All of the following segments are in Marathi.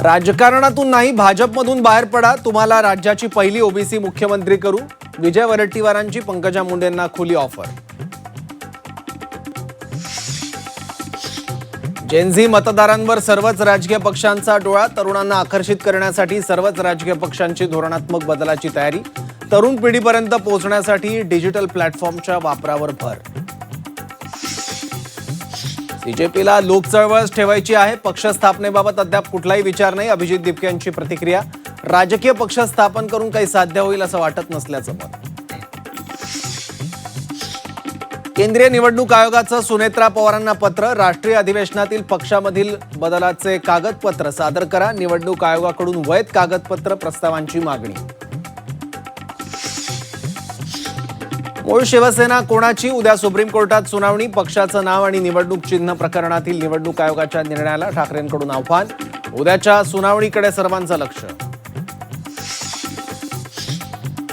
राजकारणातून नाही भाजपमधून बाहेर पडा, तुम्हाला राज्याची पहिली ओबीसी मुख्यमंत्री करू. विजय वडेट्टीवारांची पंकजा मुंडेंना खुली ऑफर. जेनझी मतदारांवर सर्वच राजकीय पक्षांचा डोळा. तरुणांना आकर्षित करण्यासाठी सर्वच राजकीय पक्षांची धोरणात्मक बदलाची तयारी. तरुण पिढीपर्यंत पोहोचण्यासाठी डिजिटल प्लॅटफॉर्मच्या वापरावर भर. बीजेपीला लोकचळवळच ठेवायची आहे. पक्ष स्थापनेबाबत अद्याप कुठलाही विचार नाही. अभिजित दिपके यांची प्रतिक्रिया. राजकीय पक्ष स्थापन करून काही साध्य होईल असं वाटत नसल्याचं मत. केंद्रीय निवडणूक आयोगाचं सुनेत्रा पवारांना पत्र. राष्ट्रीय अधिवेशनातील पक्षामधील बदलाचे कागदपत्र सादर करा. निवडणूक आयोगाकडून वैध कागदपत्र प्रस्तावांची मागणी. मूळ शिवसेना कोणाची? उद्या सुप्रीम कोर्टात सुनावणी. पक्षाचं नाव आणि निवडणूक चिन्ह प्रकरणातील निवडणूक आयोगाच्या निर्णयाला ठाकरेंकडून आव्हान. उद्याच्या सुनावणीकडे सर्वांचं लक्ष.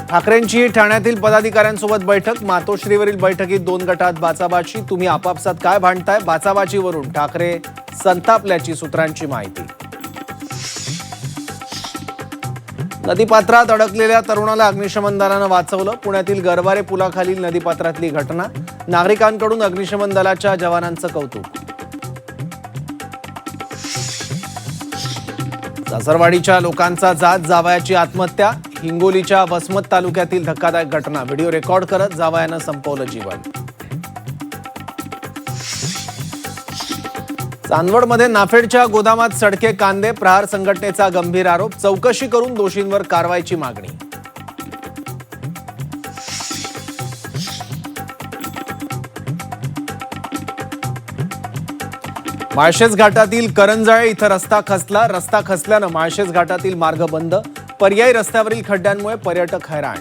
ठाकरेंची ठाण्यातील पदाधिकाऱ्यांसोबत बैठक. मातोश्रीवरील बैठकीत 2 गटात बाचाबाची. तुम्ही आपापसात काय भांडताय? बाचाबाचीवरून ठाकरे संतापल्याची सूत्रांची माहिती. नदीपात्रात अडकलेल्या तरुणाला अग्निशमन दलानं वाचवलं. पुण्यातील गरवारे पुलाखालील नदीपात्रातली घटना. नागरिकांकडून अग्निशमन दलाच्या जवानांचं कौतुक. सासरवाडीच्या लोकांचा जात जावयाची आत्महत्या. हिंगोलीच्या वसमत तालुक्यातील धक्कादायक घटना. व्हिडिओ रेकॉर्ड करत जावयानं संपवलं जीवन. चांदवडमध्ये नाफेडच्या गोदामात सडके कांदे. प्रहार संघटनेचा गंभीर आरोप. चौकशी करून दोषींवर कारवाईची मागणी. माळशेज घाटातील करंजाळे इथं रस्ता खचला. रस्ता खचल्यानं माळशेज घाटातील मार्ग बंद. पर्यायी रस्त्यावरील खड्ड्यांमुळे पर्यटक हैराण.